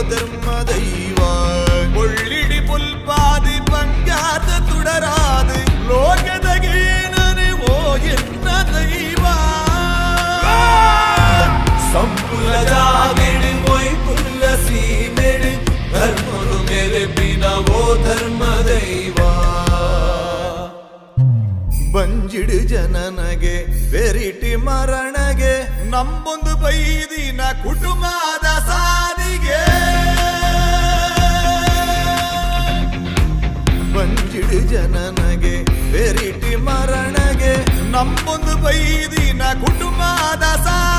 ಧರ್ಮ ದೈವ ಒಳ್ಳಿಡಿ ಪುಲ್ಪಾದಿ ಪಂಗ್ಯಾದ ತುಡರಾದ ಲೋಕದಗೇನನೆ ಓ ಎನ್ನ ದೈವ ಸಂಪುಲ ಜಾಗೆಡಿ ಮೊಯ್ ಪುಲ್ಲ ಸೀಮೆಡಿ ಧರ್ಮಡು ಮೇಲೆ ಪಿನವೋ ಧರ್ಮ ದೈವ ಬಂಜಿಡು ಜನನಗೆ ಬೆರಿಟಿ ಮರಣಗೆ ನಂಬೊಂದು ಬೈದಿನ ಕುಟುಂಬದ ಸಾರಿಗೆ ಬಂಜಿಡು ಜನನಗೆ ಬೆರಿಟಿ ಮರಣಗೆ ನಂಬೊಂದು ಬೈದಿನ ಕುಟುಂಬದ ಸಾರಿಗೆ